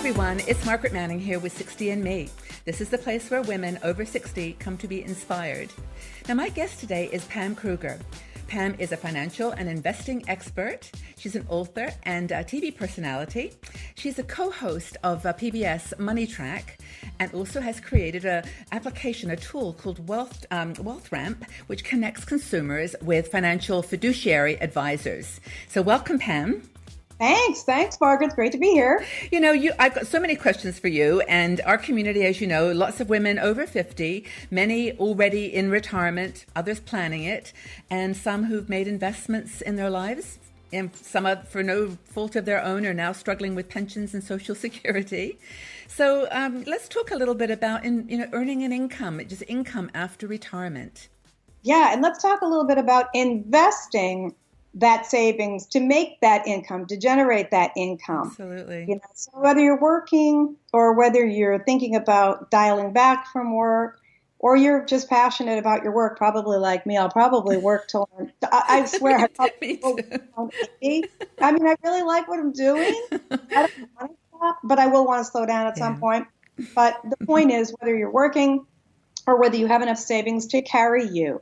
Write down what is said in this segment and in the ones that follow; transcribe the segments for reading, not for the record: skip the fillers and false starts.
everyone, it's Margaret Manning here with 60 and Me. This is the place where women over 60 come to be inspired. Now, my guest today is Pam Krueger. Pam is a financial and investing expert. She's an author and a TV personality. She's a co-host of PBS MoneyTrack and also has created an application, a tool called Wealth Ramp, which connects consumers with financial fiduciary advisors. So welcome, Pam. Thanks, Margaret. Great to be here. You know, I've got so many questions for you, and our community, as you know, lots of women over 50, many already in retirement, others planning it, and some who've made investments in their lives, and some for no fault of their own are now struggling with pensions and Social Security. So let's talk a little bit about earning an income, just income after retirement. Yeah, and let's talk a little bit about investing that savings to make that income, to generate that income. Absolutely. So whether you're working or whether you're thinking about dialing back from work, or you're just passionate about your work, probably like me, I'll probably work till I swear I probably will on 80. I mean, I really like what I'm doing. I don't want to stop, but I will want to slow down at some point. But the point is, whether you're working or whether you have enough savings to carry you,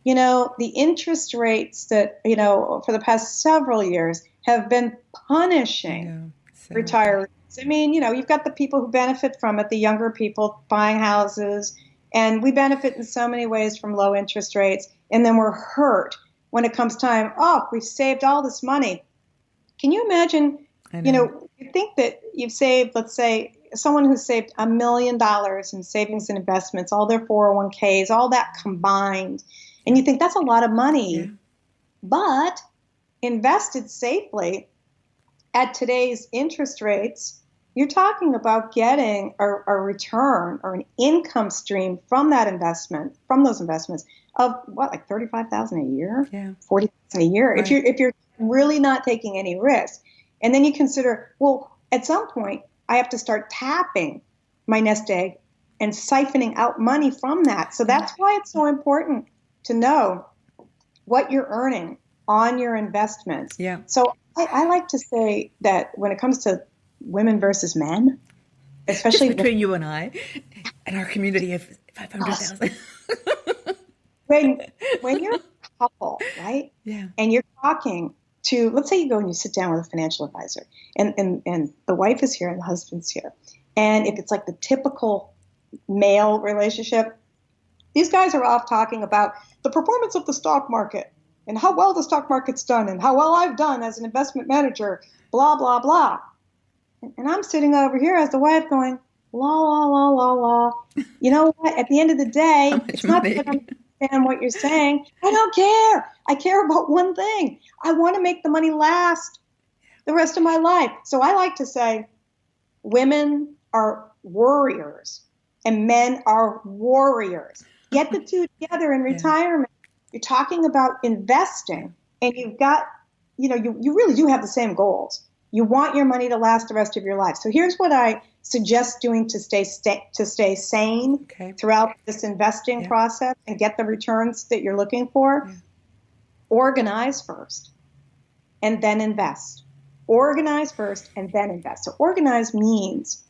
the interest rates that, for the past several years have been punishing retirees. I mean, you've got the people who benefit from it, the younger people buying houses, and we benefit in so many ways from low interest rates. And then we're hurt when it comes time. Oh, we've saved all this money. Can you imagine, you think that you've saved, let's say, someone who's saved $1 million in savings and investments, all their 401ks, all that combined. And you think that's a lot of money, but invested safely at today's interest rates, you're talking about getting a return or an income stream from that investment, from those investments of like $35,000 a year, $40,000 a year. Right. If you're really not taking any risk, and then you consider, well, at some point I have to start tapping my nest egg and siphoning out money from that. So that's why it's so important to know what you're earning on your investments. Yeah. So I like to say that when it comes to women versus men, especially just between you and I and our community of 500,000. when you're a couple, right? Yeah. And you're talking to, let's say you go and you sit down with a financial advisor and the wife is here and the husband's here. And if it's like the typical male relationship, these guys are off talking about the performance of the stock market and how well the stock market's done and how well I've done as an investment manager, blah, blah, blah. And I'm sitting over here as the wife going, la, la, la, la, la. You know what? At the end of the day, it's not that I understand what you're saying. I don't care. I care about one thing. I want to make the money last the rest of my life. So I like to say women are worriers and men are warriors. Get the two together in retirement. You're talking about investing, and you've got, you really do have the same goals. You want your money to last the rest of your life. So here's what I suggest doing to stay sane throughout this investing process and get the returns that you're looking for. Yeah. Organize first, and then invest. Organize first, and then invest. So organize means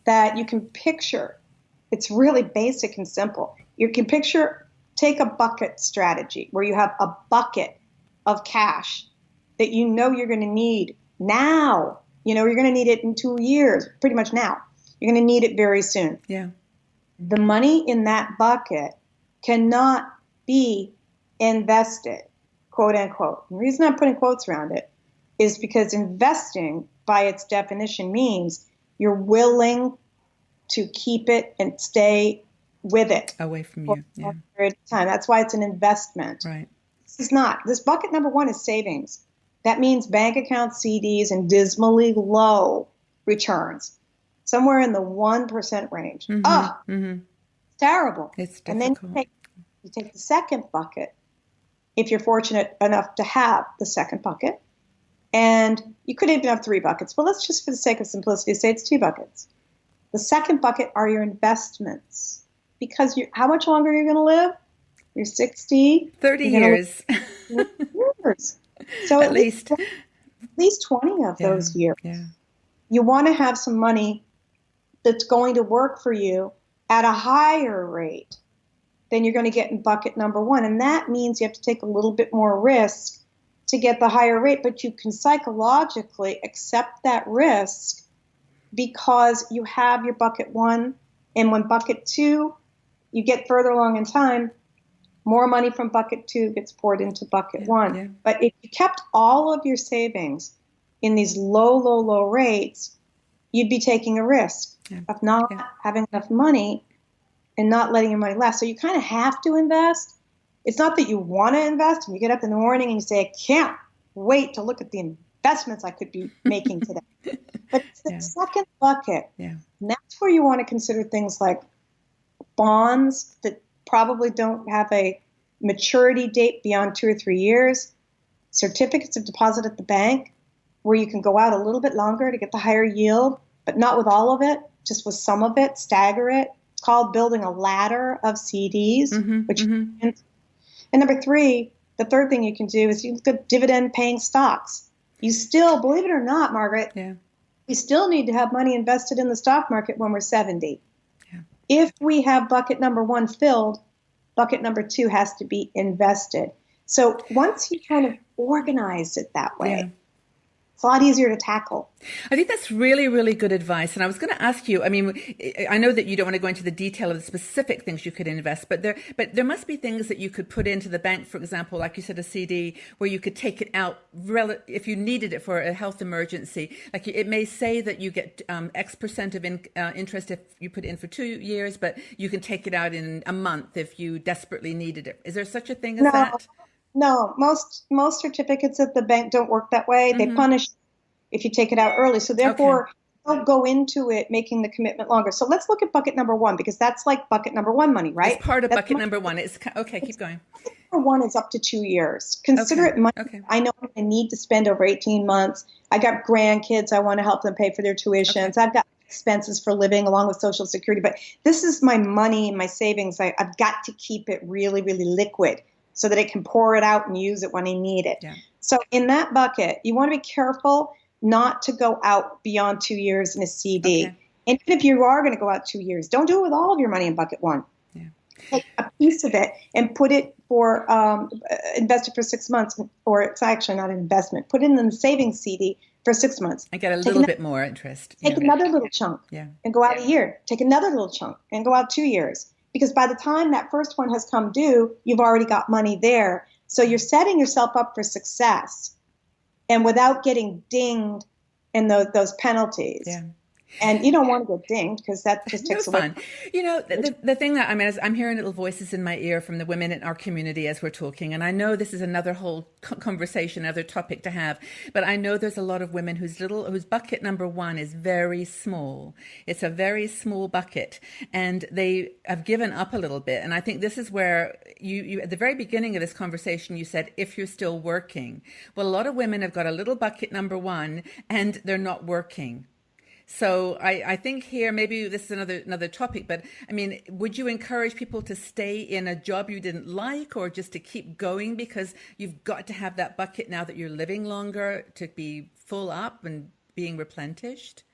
that you can picture. It's really basic and simple. You can take a bucket strategy where you have a bucket of cash that you're going to need now. You're going to need it in 2 years, pretty much now. You're going to need it very soon. Yeah. The money in that bucket cannot be invested, quote unquote. The reason I'm putting quotes around it is because investing, by its definition, means you're willing to keep it and stay with it away from you for a period of time. That's why it's an investment. Right. This bucket number one is savings. That means bank accounts, CDs, and dismally low returns, somewhere in the 1% range. It's terrible. It's difficult. And then you take the second bucket, if you're fortunate enough to have the second bucket, and you could even have 3 buckets, but let's just, for the sake of simplicity, say it's 2 buckets. The second bucket are your investments. Because how much longer are you going to live? You're 60. 30 years. Years. So at least 20 of those years. Yeah. You want to have some money that's going to work for you at a higher rate than you're going to get in bucket number one. And that means you have to take a little bit more risk to get the higher rate, but you can psychologically accept that risk because you have your bucket one. And when bucket two, you get further along in time, more money from bucket two gets poured into bucket one. Yeah. But if you kept all of your savings in these low rates, you'd be taking a risk of not having enough money and not letting your money last. So you kind of have to invest. It's not that you want to invest and you get up in the morning and you say, I can't wait to look at the investments I could be making today. But it's the second bucket. Yeah. And that's where you want to consider things like bonds that probably don't have a maturity date beyond 2 or 3 years, certificates of deposit at the bank, where you can go out a little bit longer to get the higher yield, but not with all of it, just with some of it, stagger it. It's called building a ladder of CDs. And number three, the third thing you can do is you look at dividend-paying stocks. You still, believe it or not, Margaret, we still need to have money invested in the stock market when we're 70. Yeah. If we have bucket number one filled, bucket number two has to be invested. So once you kind of organize it that way, it's a lot easier to tackle. I think that's really, really good advice. And I was going to ask you, I mean, I know that you don't want to go into the detail of the specific things you could invest, but there must be things that you could put into the bank, for example, like you said, a CD, where you could take it out if you needed it for a health emergency. Like it may say that you get X percent of interest if you put it in for 2 years, but you can take it out in a month if you desperately needed it. Is there such a thing as that? No, most certificates at the bank don't work that way. They punish if you take it out early. So therefore, don't go into it making the commitment longer. So let's look at bucket number one, because that's like bucket number one money, right? It's part of bucket number one. It's okay. Keep going. Bucket number one is up to 2 years. Consider it money. I know I need to spend over 18 months. I got grandkids. I want to help them pay for their tuitions. I've got expenses for living along with Social Security. But this is my money, my savings. I've got to keep it really, really liquid, so that it can pour it out and use it when I need it. Yeah. So in that bucket, you want to be careful not to go out beyond 2 years in a CD. Okay. And even if you are going to go out 2 years, don't do it with all of your money in bucket one. Yeah. Take a piece of it and put it for, invest it for 6 months, or it's actually not an investment. Put it in the savings CD for 6 months. I get a little bit more interest. Take another little chunk and go out a year. Take another little chunk and go out 2 years. Because by the time that first one has come due, you've already got money there. So you're setting yourself up for success, and without getting dinged in those penalties. Yeah. And you don't want to get dinged, because that just takes away. Fun. You know, the thing that I'm hearing little voices in my ear from the women in our community as we're talking, and I know this is another whole conversation, another topic to have, but I know there's a lot of women whose bucket number one is very small. It's a very small bucket, and they have given up a little bit. And I think this is where you at the very beginning of this conversation, you said, if you're still working. Well, a lot of women have got a little bucket number one and they're not working. So I think here, maybe this is another topic, but I mean, would you encourage people to stay in a job you didn't like, or just to keep going because you've got to have that bucket now that you're living longer to be full up and being replenished?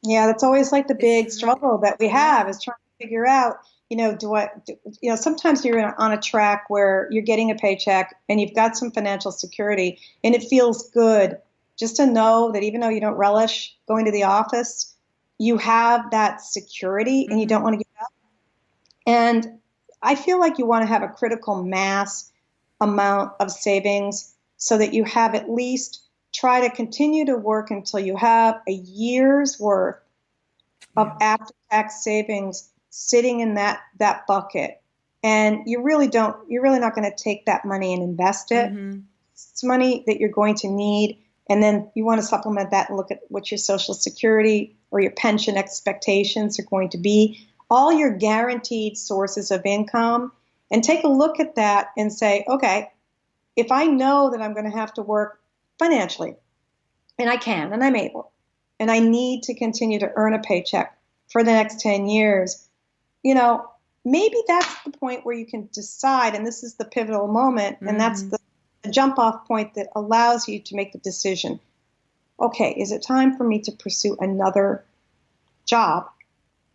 Yeah, that's always like the big struggle that we have, is trying to figure out, sometimes you're on a track where you're getting a paycheck and you've got some financial security, and it feels good just to know that even though you don't relish going to the office, you have that security and you don't want to give up. And I feel like you want to have a critical mass amount of savings so that you have at least try to continue to work until you have a year's worth of after-tax savings sitting in that bucket. And you're really not going to take that money and invest it. It's money that you're going to need. And then you want to supplement that and look at what your Social Security or your pension expectations are going to be, all your guaranteed sources of income, and take a look at that and say, okay, if I know that I'm going to have to work financially, and I can, and I'm able, and I need to continue to earn a paycheck for the next 10 years, maybe that's the point where you can decide, and this is the pivotal moment, and that's the jump off point that allows you to make the decision. Okay, is it time for me to pursue another job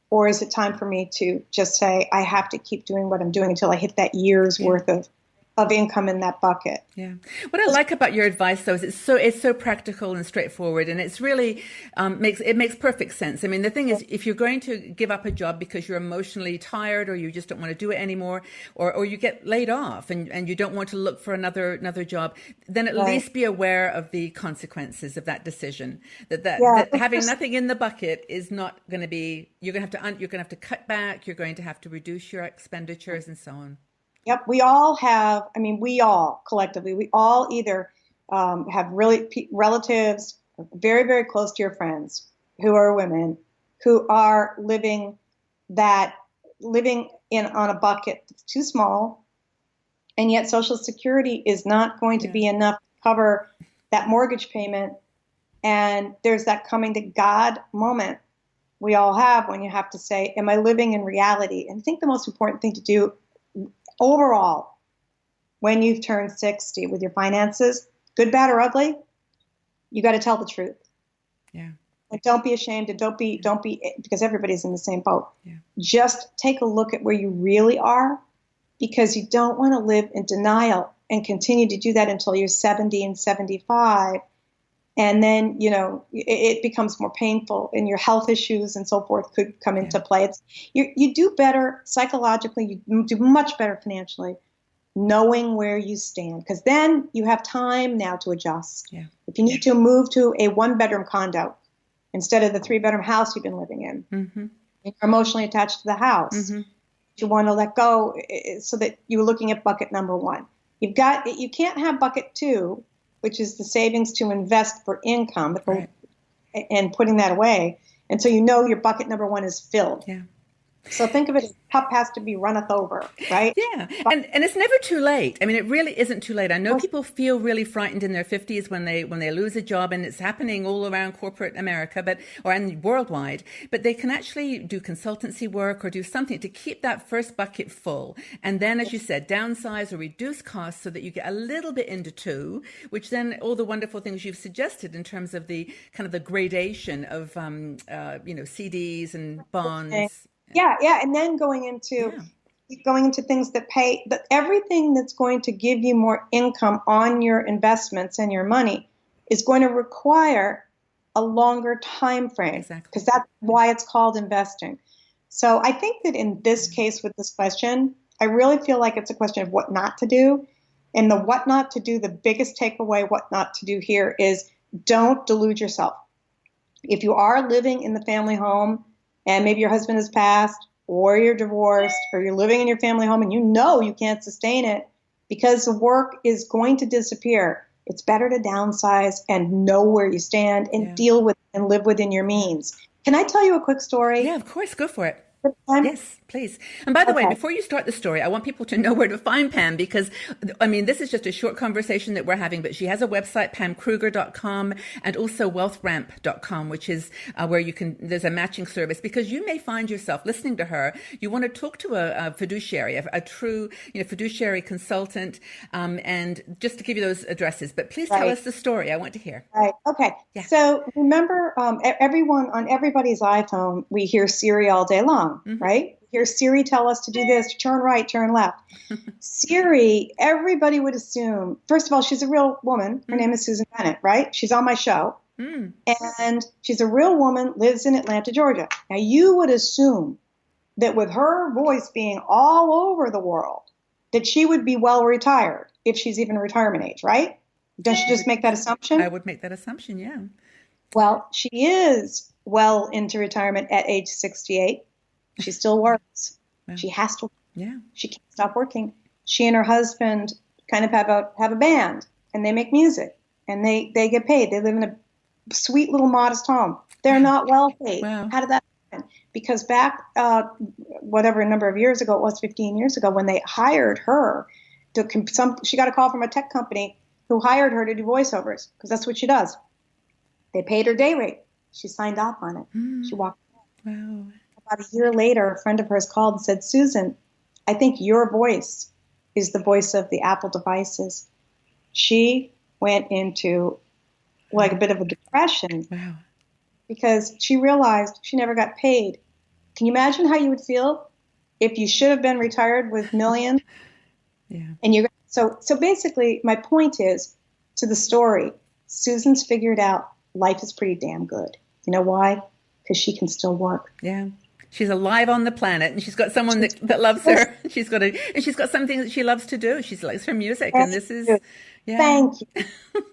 Or is it time for me to just say, I have to keep doing what I'm doing until I hit that year's worth of income in that bucket? Yeah. What I like about your advice, though, is it's so practical and straightforward, and it's really makes perfect sense. I mean, the thing is, if you're going to give up a job because you're emotionally tired, or you just don't want to do it anymore, or you get laid off and you don't want to look for another job, then at least be aware of the consequences of that decision. That having nothing in the bucket is not going to be. You're going to have to cut back. You're going to have to reduce your expenditures and so on. Yep, we all have, we all collectively, we all either have really relatives, very, very close to your friends who are women, who are living in on a bucket that's too small, and yet Social Security is not going to be enough to cover that mortgage payment. And there's that coming to God moment we all have when you have to say, am I living in reality? And I think the most important thing to do overall, when you've turned 60 with your finances, good, bad, or ugly, you got to tell the truth. Yeah. And don't be ashamed, and don't be, because everybody's in the same boat. Yeah. Just take a look at where you really are, because you don't want to live in denial and continue to do that until you're 70 and 75. And then, it becomes more painful, and your health issues and so forth could come into play. You do better psychologically, you do much better financially, knowing where you stand, because then you have time now to adjust. Yeah. If you need to move to a 1-bedroom condo instead of the 3-bedroom house you've been living in, and you're emotionally attached to the house, you want to let go, so that you're looking at bucket number 1. You can't have bucket 2, which is the savings to invest for income, and putting that away until your bucket number 1 is filled. Yeah. So think of it as cup has to be runneth over, right? Yeah. And it's never too late. I mean, it really isn't too late. I know people feel really frightened in their 50s when they lose a job, and it's happening all around corporate America, and worldwide. But they can actually do consultancy work or do something to keep that first bucket full. And then, as you said, downsize or reduce costs so that you get a little bit into 2, which then all the wonderful things you've suggested in terms of the kind of the gradation of, CDs and bonds. Yeah, and then going into things that pay, everything that's going to give you more income on your investments and your money is going to require a longer time frame, because that's why it's called investing. So I think that in this case with this question, I really feel like it's a question of what not to do. And the what not to do, the biggest takeaway, what not to do here is don't delude yourself. If you are living in the family home, and maybe your husband has passed, or you're divorced, or you're living in your family home and you can't sustain it because the work is going to disappear, it's better to downsize and know where you stand and deal with and live within your means. Can I tell you a quick story? Yeah, of course. Go for it. Yes, please. And by the way, before you start the story, I want people to know where to find Pam, because, this is just a short conversation that we're having, but she has a website, pamkrueger.com, and also wealthramp.com, which is where there's a matching service, because you may find yourself listening to her. You want to talk to a fiduciary, a true, fiduciary consultant, and just to give you those addresses. But please tell us the story. I want to hear. Right. Okay. Yeah. So remember, everyone on everybody's iPhone, we hear Siri all day long. Right? Hear Siri tell us to do this, turn right, turn left. Siri, everybody would assume, first of all, she's a real woman. Her name is Susan Bennett, right? She's on my show. And she's a real woman, lives in Atlanta, Georgia. Now, you would assume that with her voice being all over the world, that she would be well retired, if she's even retirement age, right? Don't you just make that assumption? I would make that assumption, yeah. Well, she is well into retirement at age 68. She still works. Wow. She has to. Yeah. She can't stop working. She and her husband kind of have a band, and they make music, and they get paid. They live in a sweet little modest home. They're not wealthy. Wow. How did that happen? Because back whatever number of years ago it was, 15 years ago, when they hired her she got a call from a tech company who hired her to do voiceovers, because that's what she does. They paid her day rate. She signed off on it. She walked away. Wow. About a year later, a friend of hers called and said, Susan, I think your voice is the voice of the Apple devices. She went into a bit of a depression because she realized she never got paid Can you imagine how you would feel if you should have been retired with millions? Yeah. And so basically, my point is to the story. Susan's figured out life is pretty damn good. You know why? Because she can still work. Yeah. She's alive on the planet, and she's got someone that loves her. She's got something that she loves to do. She likes her music, and this is, yeah. Thank you.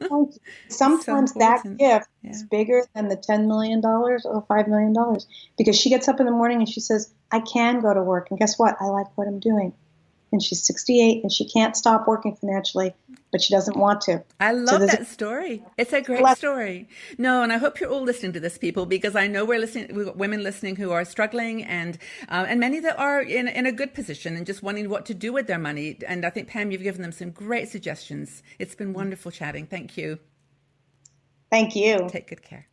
Thank you. Sometimes that gift is bigger than the $10 million or $5 million, because she gets up in the morning and she says, I can go to work. And guess what? I like what I'm doing. And she's 68 and she can't stop working financially, but she doesn't want to. I love that story. It's a great story. No, and I hope you're all listening to this, people, because I know we've got women listening who are struggling, and many that are in a good position and just wanting what to do with their money. And I think, Pam, you've given them some great suggestions. It's been wonderful chatting. Thank you. Thank you. Take good care.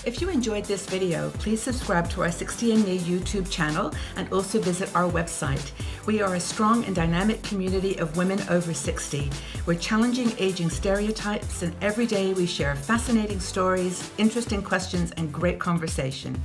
If you enjoyed this video, please subscribe to our 60andMe YouTube channel and also visit our website. We are a strong and dynamic community of women over 60. We're challenging aging stereotypes, and every day we share fascinating stories, interesting questions, and great conversation.